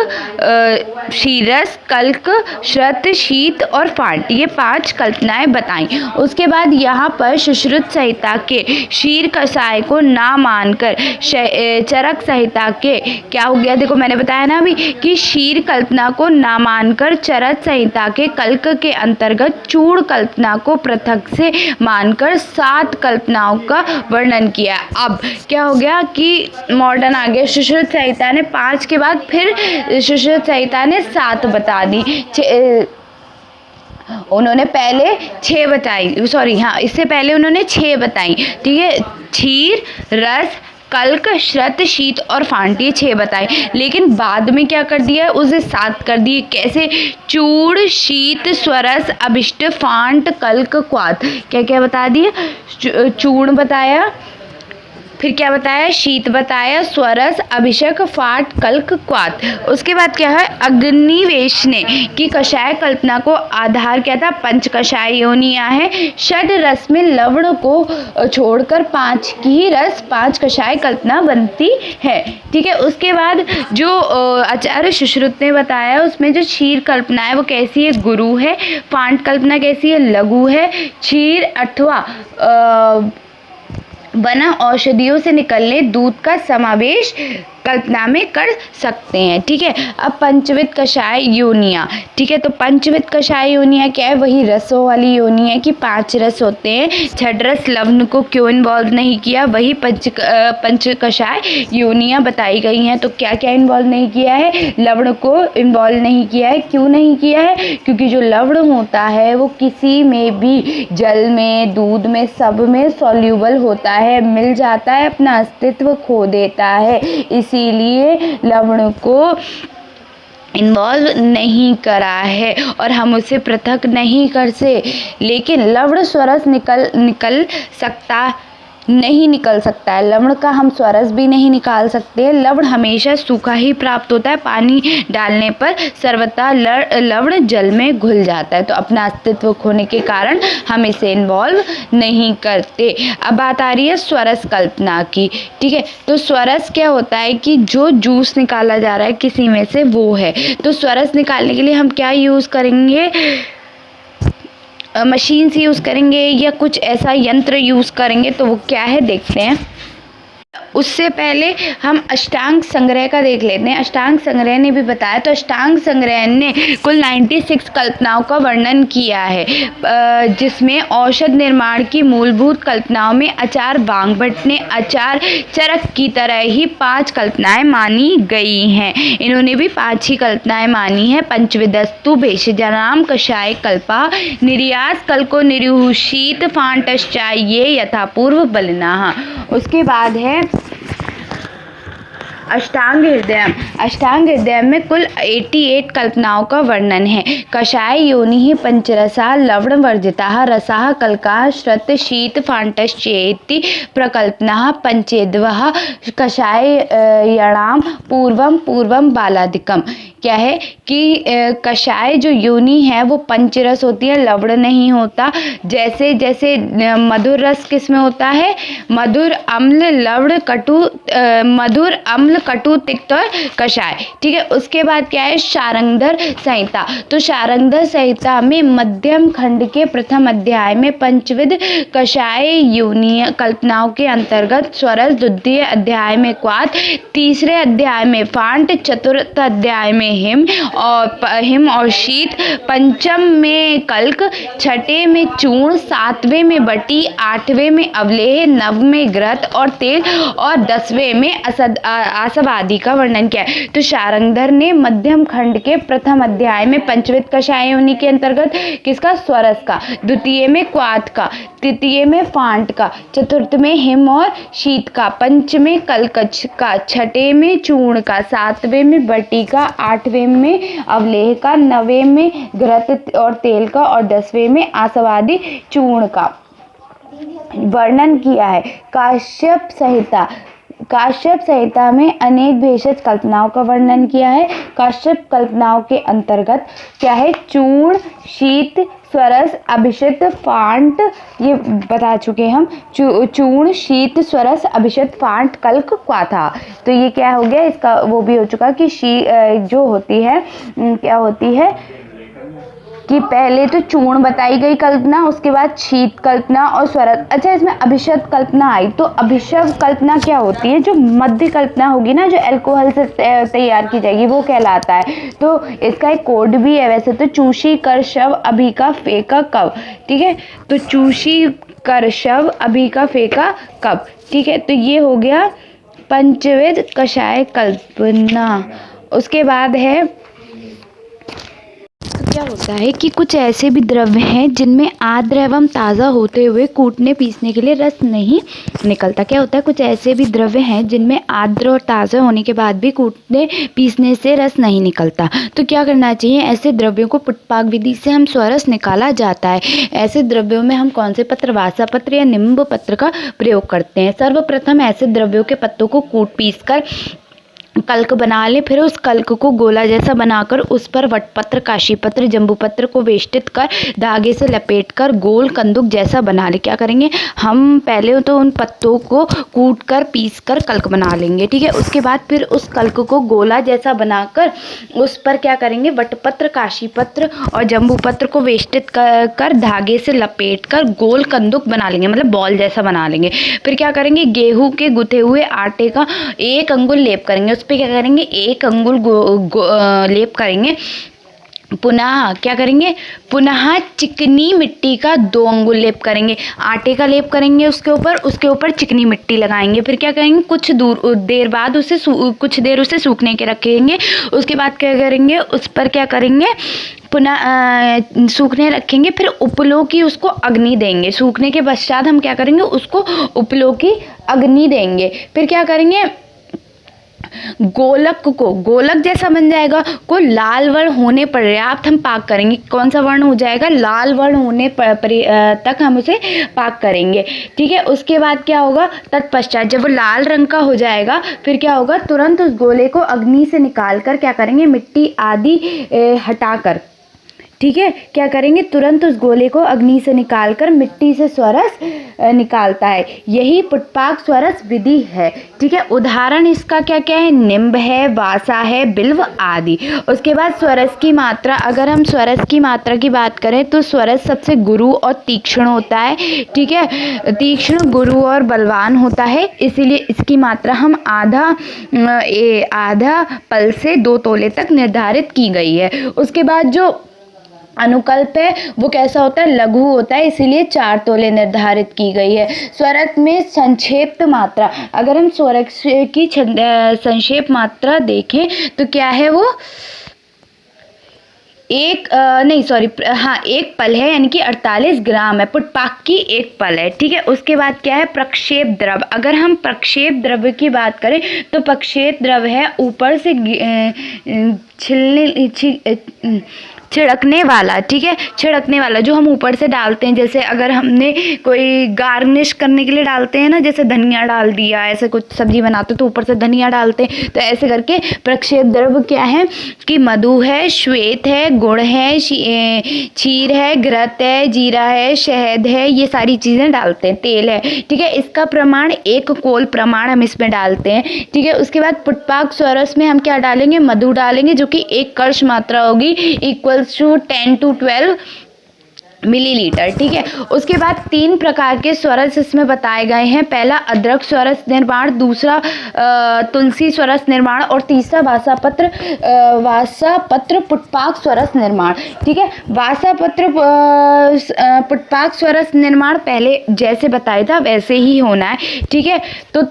शीरस, कल्क, श्रत, शीत और फांट, ये 5 कल्पनाएं बताई। उसके बाद यहाँ पर सुश्रुत संहिता के क्षीर कषाय को ना मानकर चरक संहिता के क्या हो गया? देखो मैंने बताया ना अभी कि क्षीर कल्पना को ना मानकर चरक संहिता के कल्क के अंतर्गत चूड़ कल्पना को पृथक से मानकर 7 कल्पनाओं का वर्णन किया। अब क्या हो गया कि मॉडर्न आ गया। सुश्रुत संहिता ने 5 के बाद फिर सुश्रुत संहिता ने 7 बता दी। उन्होंने पहले 6 बताई, इससे पहले उन्होंने 6 बताई। ठीक है, क्षीर, रस, कल्क, श्रत, शीत और फांट, ये 6 बताए, लेकिन बाद में क्या कर दिया? उसे 7 कर दिए। कैसे? चूड़, शीत, स्वरस, अभिष्ट, फांट, कल्क, क्वाथ, क्या क्या बता दिए? चूर्ण बताया, फिर क्या बताया? शीत बताया, स्वरस, अभिषेक, फाट, कल्क, क्वाथ। उसके बाद क्या है? अग्निवेश ने कि कषाय कल्पना को आधार क्या था? 5 कषाय योनियां हैं। षड रस में लवण को छोड़कर 5 की रस 5 कषाय कल्पना बनती है। ठीक है, उसके बाद जो आचार्य सुश्रुत ने बताया उसमें जो क्षीर कल्पना है वो कैसी है? गुरु है। फांट कल्पना कैसी है? लघु है। क्षीर अथवा बना औषधियों से निकलने दूध का समावेश कल्पना में कर सकते हैं। ठीक है, अब पंचविध कषाय योनियां। ठीक है, तो पंचविध कषाय योनियां क्या है? वही रसों वाली योनि है कि 5 रस होते हैं। छठ रस लवण को क्यों इन्वॉल्व नहीं किया? वही पंच कषाय योनियां बताई गई हैं। तो क्या क्या इन्वॉल्व नहीं किया है? लवण को इन्वॉल्व नहीं किया है। क्यों नहीं किया है? क्योंकि जो लवण होता है वो किसी में भी, जल में, दूध में, सब में सॉल्यूबल होता है, मिल जाता है, अपना अस्तित्व खो देता है। इसीलिए लवण को इन्वॉल्व नहीं करा है और हम उसे पृथक नहीं कर से, लेकिन लवण स्वरस नहीं निकल सकता है। लवण का हम स्वरस भी नहीं निकाल सकते। लवण हमेशा सूखा ही प्राप्त होता है। पानी डालने पर सर्वथा लवण जल में घुल जाता है। तो अपना अस्तित्व खोने के कारण हम इसे इन्वॉल्व नहीं करते। अब बात आ रही है स्वरस कल्पना की। ठीक है, तो स्वरस क्या होता है कि जो जूस निकाला जा रहा है किसी में से वो है। तो स्वरस निकालने के लिए हम क्या यूज़ करेंगे? मशीन से यूज़ करेंगे या कुछ ऐसा यंत्र यूज़ करेंगे, तो वो क्या है देखते हैं। उससे पहले हम अष्टांग संग्रह का देख लेते हैं। अष्टांग संग्रह ने भी बताया, तो अष्टांग संग्रह ने कुल 96 कल्पनाओं का वर्णन किया है, जिसमें औषध निर्माण की मूलभूत कल्पनाओं में आचार वाग्भट ने आचार चरक की तरह ही 5 कल्पनाएं मानी गई हैं। इन्होंने भी 5 ही कल्पनाएं मानी हैं। पंचविदस्तु भेषजानाम कषाय कल्पा निर्यास कल्को निरूषित फांटश्चाये यथापूर्व बलिनाः। उसके बाद है अष्टांग हृदय। अष्टांग हृदय में कुल 88 कल्पनाओं का वर्णन है। कषाय योनि पंचरसा लवण वर्जिता रसा कल्का श्रत शीत फांटश्चेति प्रकल्पना पंचेद्वः कषाय यणाम पूर्वम बालादिकम। क्या है कि कषाय जो योनि है वो पंचरस होती है, लवण नहीं होता। जैसे जैसे मधुर रस किस में होता है? मधुर अम्ल लवण कटु, मधुर अम्ल कटु तिक्त और कषाय। ठीक है, उसके बाद क्या है? शारंगधर संहिता। तो शारंगधर संहिता में मध्यम खंड के प्रथम अध्याय में पंचविध कषाय योनि कल्पनाओं के अंतर्गत स्वरस, द्वितीय अध्याय में क्वाथ, तीसरे अध्याय में फांट, चतुर्थ अध्याय में हिम और शीत, पंचम में कल्क, छठे में चूर्ण, सातवें में बटी, आठवें में अवलेह, नववें में घृत और तेल और 10वें में आसव आदि का वर्णन किया है। तो शारंगधर ने मध्यम खंड के प्रथम अध्याय में पंचविध कषाय योनि के अंतर्गत किसका? स्वरस का, द्वितीय में क्वाथ का, तृतीय में फांट का, चतुर्थ में हिम और शीत का, पंचमें कलकच का, छठे में चूर्ण का, सातवें में बटी का, आठवें में अवलेह का, नवें में घृत और तेल का और 10वें में आसवादी चूर्ण का वर्णन किया है। काश्यप संहिता में अनेक भेषज कल्पनाओं का वर्णन किया है। काश्यप कल्पनाओं के अंतर्गत क्या है? चूर्ण, शीत, स्वरस, अभिषिक्त, फांट, ये बता चुके हम। चूर्ण, शीत, स्वरस, अभिषिक्त, फांट, कल्क, क्वाथा। तो ये क्या हो गया? इसका वो भी हो चुका कि जो होती है क्या होती है कि पहले तो चूर्ण बताई गई कल्पना, उसके बाद शीत कल्पना और स्वरस। अच्छा, इसमें अभिषिक्त कल्पना आई। तो अभिषिक्त कल्पना क्या होती है? जो मध्य कल्पना होगी ना, जो अल्कोहल से तैयार की जाएगी, वो कहलाता है। तो इसका एक कोड भी है वैसे तो। चूषी कर शव अभी का फेंका कब। ठीक है, तो चूषी कर शव अभी का फेंका कब। ठीक है, तो ये हो गया पंचविध कषाय कल्पना। उसके बाद है क्या होता है कि कुछ ऐसे भी द्रव्य हैं जिनमें आर्द्र एवं ताज़ा होते हुए कूटने पीसने के लिए रस नहीं निकलता। क्या होता है? कुछ ऐसे भी द्रव्य हैं जिनमें आर्द्र और ताज़ा होने के बाद भी कूटने पीसने से रस नहीं निकलता। तो क्या करना चाहिए? ऐसे द्रव्यों को पुटपाक विधि से हम स्वरस निकाला जाता है। ऐसे द्रव्यों में हम कौन से पत्र? वासा पत्र या निम्ब पत्र का प्रयोग करते हैं। सर्वप्रथम ऐसे द्रव्यों के पत्तों को कूट पीस कर कल्क बना लें। फिर उस कल्क को गोला जैसा बनाकर उस पर वटपत्र, काशीपत्र, जम्बूपत्र को वेष्टित कर धागे से लपेटकर गोल कंदुक जैसा बना लें। क्या करेंगे? हम पहले तो उन पत्तों को कूट कर पीस कर कल्क बना लेंगे। ठीक है, उसके बाद फिर उस कल्क को गोला जैसा बनाकर उस पर क्या करेंगे? वटपत्र, काशीपत्र और जम्बूपत्र को वेष्टित कर धागे से लपेट कर गोल कंदुक बना लेंगे, मतलब बॉल जैसा बना लेंगे। फिर क्या करेंगे? गेहूं के गुथे हुए आटे का 1 अंगुल लेप करेंगे। उस पे क्या करेंगे? 1 अंगुल लेप करेंगे। पुनः क्या करेंगे? पुनः चिकनी मिट्टी का 2 अंगुल लेप करेंगे। आटे का लेप करेंगे उसके ऊपर चिकनी मिट्टी लगाएंगे। फिर क्या करेंगे? कुछ देर बाद कुछ देर उसे सूखने के रखेंगे। उसके बाद क्या करेंगे? उस पर क्या करेंगे? पुनः सूखने रखेंगे। फिर उपलों की उसको अग्नि देंगे। सूखने के पश्चात हम क्या करेंगे? उसको उपलों की अग्नि देंगे। फिर क्या करेंगे? गोलक जैसा बन जाएगा, को लाल वर्ण होने पर्याप्त हम पाक करेंगे। कौन सा वर्ण हो जाएगा? लाल वर्ण होने तक हम उसे पाक करेंगे। ठीक है, उसके बाद क्या होगा? तत्पश्चात जब वो लाल रंग का हो जाएगा फिर क्या होगा? तुरंत उस गोले को अग्नि से निकाल कर क्या करेंगे? मिट्टी आदि हटाकर, ठीक है, क्या करेंगे? तुरंत उस गोले को अग्नि से निकालकर मिट्टी से स्वरस निकालता है। यही पुष्पाक स्वरस विधि है। ठीक है, उदाहरण इसका क्या क्या है? निम्ब है, वासा है, बिल्व आदि। उसके बाद स्वरस की मात्रा, अगर हम स्वरस की मात्रा की बात करें तो स्वरस सबसे गुरु और तीक्ष्ण होता है। ठीक है, तीक्ष्ण, गुरु और बलवान होता है, इसीलिए इसकी मात्रा हम आधा पल से 2 तोले तक निर्धारित की गई है। उसके बाद जो अनुकल्प है वो कैसा होता है? लघु होता है, इसीलिए 4 तोले निर्धारित की गई है। स्वरत में संक्षेप्त मात्रा, अगर हम स्वरत की संक्षेप मात्रा देखें तो क्या है वो? एक पल है, यानी कि 48 ग्राम है। पुष्पाक की एक पल है। ठीक है, उसके बाद क्या है? प्रक्षेप द्रव। अगर हम प्रक्षेप द्रव्य की बात करें तो प्रक्षेप द्रव है ऊपर से छिड़कने वाला। ठीक है, छिड़कने वाला जो हम ऊपर से डालते हैं, जैसे अगर हमने कोई गार्निश करने के लिए डालते हैं ना, जैसे धनिया डाल दिया, ऐसे कुछ सब्जी बनाते तो ऊपर से धनिया डालते हैं, तो ऐसे करके प्रक्षेप द्रव्य क्या है कि मधु है, श्वेत है, गुड़ है, क्षीर है, घृत है, जीरा है, शहद है, ये सारी चीज़ें डालते हैं, तेल है। ठीक है, इसका प्रमाण 1 कोल प्रमाण हम इसमें डालते हैं। ठीक है, उसके बाद पुष्पाक स्वरस में हम क्या डालेंगे? मधु डालेंगे, जो कि 1 कर्ष मात्रा होगी, इक्वल्स टू 10 to 12 मिलीलीटर। ठीक है, उसके बाद 3 प्रकार के स्वरस इसमें बताए गए हैं। पहला अदरक स्वरस निर्माण, दूसरा तुलसी स्वरस निर्माण और तीसरा वासापत्र पुष्पाक स्वरस निर्माण। ठीक है, वासापत्र पुष्पाक स्वरस निर्माण पहले जैसे बताया था वैसे ही होना है। ठीक है, तो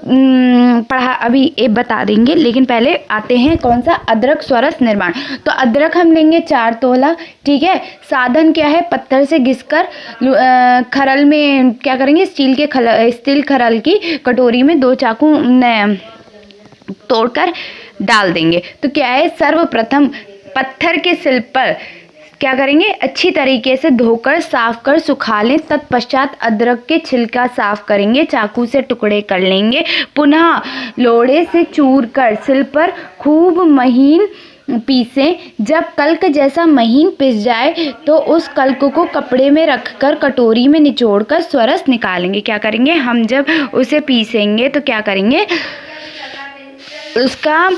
अभी ये बता देंगे, लेकिन पहले आते हैं कौन सा? अदरक स्वरस निर्माण। तो अदरक हम लेंगे 4 तोला। ठीक है, साधन क्या है? पत्थर से घिसकर खरल में क्या करेंगे? स्टील खरल की कटोरी में 2 चाकू तोड़कर डाल देंगे। तो क्या है? सर्वप्रथम पत्थर के सिल पर क्या करेंगे? अच्छी तरीके से धोकर साफ कर सुखा लें। तत्पश्चात अदरक के छिलका साफ करेंगे, चाकू से टुकड़े कर लेंगे, पुनः लोढ़े से चूर कर सिल पर खूब महीन पीसें। जब कल्क जैसा महीन पिस जाए तो उस कल्क को कपड़े में रखकर कटोरी में निचोड़कर स्वरस निकालेंगे। क्या करेंगे? हम जब उसे पीसेंगे तो क्या करेंगे? उसका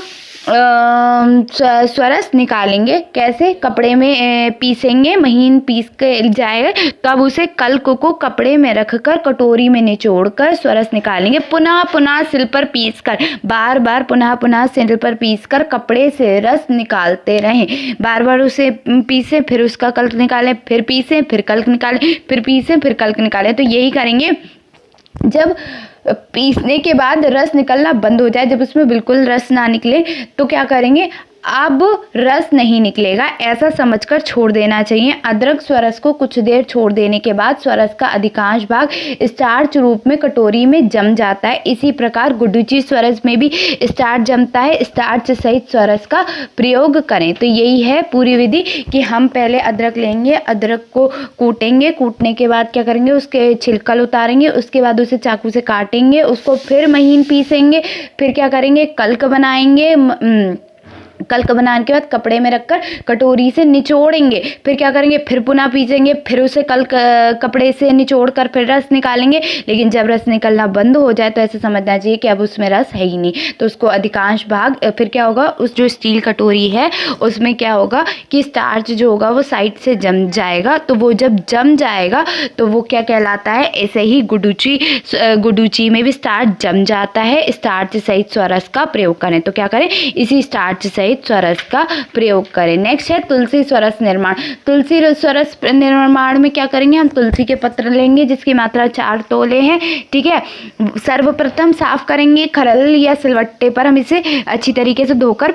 स्वरस निकालेंगे। कैसे? कपड़े में पीसेंगे, महीन पीस के जाएगा, तब उसे कल्क को कपड़े में रखकर कटोरी में निचोड़कर स्वरस निकालेंगे। पुनः सिल पर पीसकर, बार बार पुनः सिल पर पीसकर कपड़े से रस निकालते रहें। बार बार उसे पीसें, फिर उसका कल्क निकालें, फिर पीसें, फिर कल्क निकालें, फिर पीसें, फिर कल्क निकालें। तो यही करेंगे। जब पीसने के बाद रस निकलना बंद हो जाए, जब उसमें बिल्कुल रस ना निकले, तो क्या करेंगे? अब रस नहीं निकलेगा, ऐसा समझकर छोड़ देना चाहिए। अदरक स्वरस को कुछ देर छोड़ देने के बाद स्वरस का अधिकांश भाग स्टार्च रूप में कटोरी में जम जाता है। इसी प्रकार गुडुचि स्वरस में भी स्टार्च जमता है। स्टार्च सहित स्वरस का प्रयोग करें। तो यही है पूरी विधि कि हम पहले अदरक लेंगे, अदरक को कूटेंगे, कूटने के बाद क्या करेंगे? उसके छिलकल उतारेंगे, उसके बाद उसे चाकू से काटेंगे, उसको फिर महीन पीसेंगे, फिर क्या करेंगे? कल्क बनाएंगे। कल्क बनाने के बाद कपड़े में रखकर कटोरी से निचोड़ेंगे, फिर क्या करेंगे? फिर पुनः पीसेंगे, फिर उसे कपड़े से निचोड़कर फिर रस निकालेंगे। लेकिन जब रस निकलना बंद हो जाए तो ऐसे समझना चाहिए कि अब उसमें रस है ही नहीं। तो उसको अधिकांश भाग फिर क्या होगा? उस जो स्टील कटोरी है उसमें क्या होगा कि स्टार्च जो होगा वो साइड से जम जाएगा। तो वो जब जम जाएगा तो वो क्या कहलाता है? ऐसे ही गुडुचि में भी स्टार्च जम जाता है। स्टार्च सहित स्वरस का प्रयोग करें। तो क्या करें? इसी स्टार्च सहित सहित स्वरस का प्रयोग करें। नेक्स्ट है तुलसी स्वरस निर्माण। तुलसी स्वरस निर्माण में क्या करेंगे, हम तुलसी के पत्र लेंगे जिसकी मात्रा 4 तोले हैं। ठीक है, सर्वप्रथम साफ करेंगे खरल या सिलवट्टे पर, हम इसे अच्छी तरीके से धोकर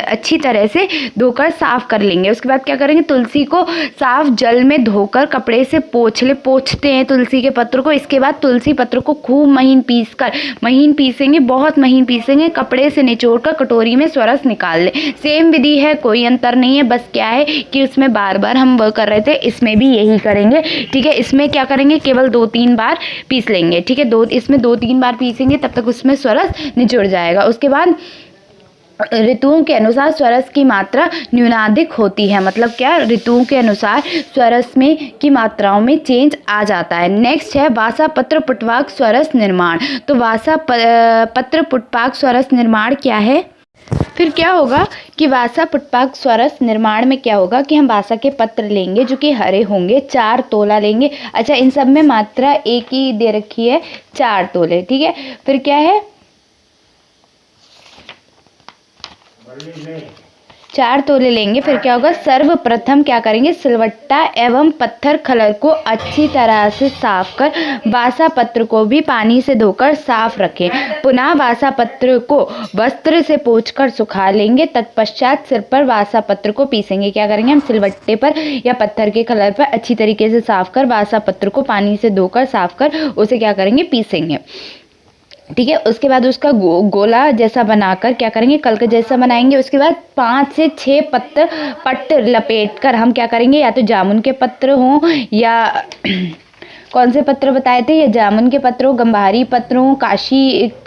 अच्छी तरह से धोकर साफ कर लेंगे। उसके बाद क्या करेंगे, तुलसी को साफ जल में धोकर कपड़े से पोंछते हैं तुलसी के पत्र को। इसके बाद तुलसी पत्र को खूब महीन पीसेंगे, बहुत महीन पीसेंगे, कपड़े से निचोड़कर कटोरी में स्वरस निकाल लें। सेम विधि है, कोई अंतर नहीं है, बस क्या है कि उसमें बार बार हम वो कर रहे थे, इसमें भी यही करेंगे। ठीक है, इसमें क्या करेंगे, केवल 2-3 बार पीस लेंगे। ठीक है, इसमें 2-3 बार पीसेंगे, तब तक उसमें स्वरस निचोड़ जाएगा। उसके बाद ऋतुओं के अनुसार स्वरस की मात्रा न्यूनाधिक होती है, मतलब क्या, ऋतुओं के अनुसार स्वरस में की मात्राओं में चेंज आ जाता है। नेक्स्ट है वासा पत्र पुटवाक स्वरस निर्माण। तो वासा पत्र पुटवाक स्वरस निर्माण क्या है, फिर क्या होगा कि वासा पुटवाक स्वरस निर्माण में क्या होगा कि हम वासा के पत्र लेंगे जो कि हरे होंगे, 4 तोला लेंगे। अच्छा, इन सब में मात्रा एक ही दे रखी है, 4 तोले। ठीक है, फिर क्या है, 4 तोले लेंगे। फिर क्या होगा, सर्वप्रथम क्या करेंगे, सिलवट्टा एवं पत्थर खलर को अच्छी तरह से साफ कर वासा पत्र को भी पानी से धोकर साफ रखें। पुनः वासा पत्र को वस्त्र से पोंछकर सुखा लेंगे। तत्पश्चात सिर पर वासा पत्र को पीसेंगे। क्या करेंगे, हम सिलवट्टे पर या पत्थर के खलर पर अच्छी तरीके से साफ कर वासा पत्र को पानी से धोकर साफ कर उसे क्या करेंगे, पीसेंगे। ठीक है, उसके बाद उसका गोला जैसा बनाकर क्या करेंगे, कल्क जैसा बनाएंगे। उसके बाद 5 से 6 पट्ट लपेटकर हम क्या करेंगे, या तो जामुन के पत्र हों या कौन से पत्र बताए थे, ये जामुन के पत्र हो, गंभारी पत्र हो,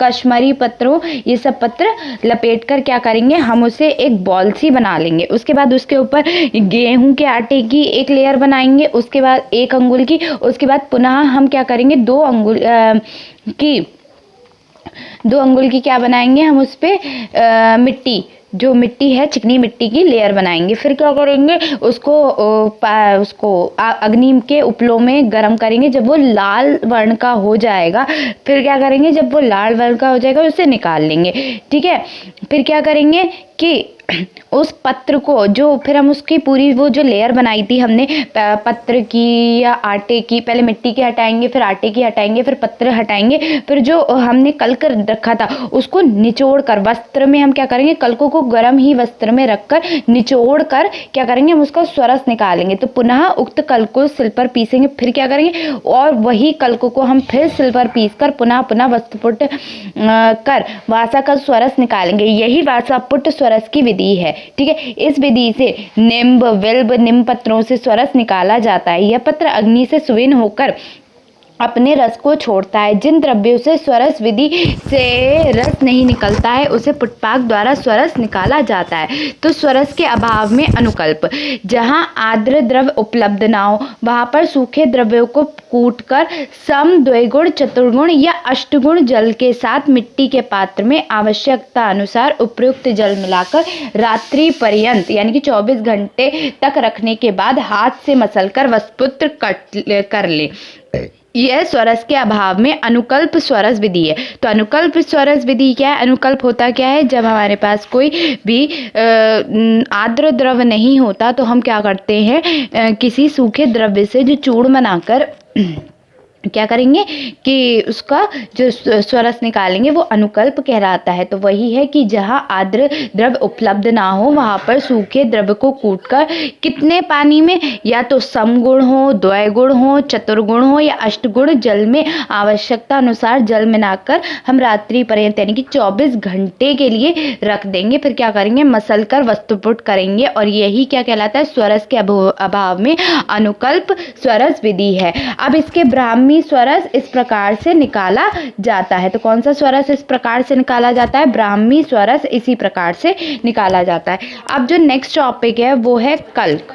कश्मीरी पत्र हो, ये सब पत्र लपेटकर क्या करेंगे, हम उसे एक बॉल सी बना लेंगे। उसके बाद उसके ऊपर गेहूं के आटे की एक लेयर बनाएंगे, उसके बाद 1 अंगुल की। उसके बाद पुनः हम क्या करेंगे, 2 अंगुल की क्या बनाएंगे, हम उस पर मिट्टी, जो मिट्टी है चिकनी मिट्टी की लेयर बनाएंगे। फिर क्या करेंगे, उसको अग्नि के उपलों में गर्म करेंगे। जब वो लाल वर्ण का हो जाएगा, फिर क्या करेंगे, जब वो लाल वर्ण का हो जाएगा उसे निकाल लेंगे। ठीक है, फिर क्या करेंगे कि उस पत्र को जो फिर हम उसकी पूरी वो जो लेयर बनाई थी हमने पत्र की या आटे की, पहले मिट्टी की हटाएंगे, फिर आटे की हटाएंगे, फिर पत्र हटाएंगे, फिर जो हमने कल कर रखा था उसको निचोड़ कर वस्त्र में हम क्या करेंगे, कलकों को गर्म ही वस्त्र में रखकर निचोड़ कर क्या करेंगे, हम उसका स्वरस निकालेंगे। तो पुनः उक्त कल को सिल पर पीसेंगे। फिर क्या करेंगे, और वही कलकों को हम फिर सिल पर पीस कर पुनः वस्त्रपुट कर वासा का स्वरस निकालेंगे। यही वासापुट स्वरस की विधि है। ठीक है, इस विधि से निम्ब, विल्व, निम्ब पत्रों से स्वरस निकाला जाता है। यह पत्र अग्नि से सुविन होकर अपने रस को छोड़ता है। जिन द्रव्यों से स्वरस विधि से रस नहीं निकलता है उसे पुटवाक द्वारा स्वरस निकाला जाता है। तो स्वरस के अभाव में अनुकल्प, जहाँ आर्द्र द्रव्य उपलब्ध ना हो वहाँ पर सूखे द्रव्यों को कूटकर सम, द्विगुण, चतुर्गुण या अष्टगुण जल के साथ मिट्टी के पात्र में आवश्यकता अनुसार उपयुक्त जल मिलाकर रात्रि पर्यंत यानी कि 24 घंटे तक रखने के बाद हाथ से मसलकर वस्पुत्र कर ले। यह स्वरस के अभाव में अनुकल्प स्वरस विधि है। तो अनुकल्प स्वरस विधि क्या है, अनुकल्प होता क्या है, जब हमारे पास कोई भी आर्द्र द्रव्य नहीं होता तो हम क्या करते हैं, किसी सूखे द्रव्य से जो चूर्ण बनाकर क्या करेंगे कि उसका जो स्वरस निकालेंगे वो अनुकल्प कहलाता है। तो वही है कि जहाँ आर्द्र द्रव्य उपलब्ध ना हो वहाँ पर सूखे द्रव्य को कूटकर कितने पानी में, या तो समगुण हो, द्विगुण हो, चतुर्गुण हो या अष्टगुण जल में आवश्यकता अनुसार जल मिलाकर हम रात्रि पर्यंत यानी कि 24 घंटे के लिए रख देंगे। फिर क्या करेंगे, मसल कर वस्तुपुट करेंगे। और यही क्या कहलाता है, स्वरस के अभाव में अनुकल्प स्वरस विधि है। अब इसके ब्राह्मी स्वरस इस प्रकार से निकाला जाता है। तो कौन सा स्वरस इस प्रकार से निकाला जाता है, ब्राह्मी स्वरस इसी प्रकार से निकाला जाता है। अब जो नेक्स्ट टॉपिक है वो है कल्क।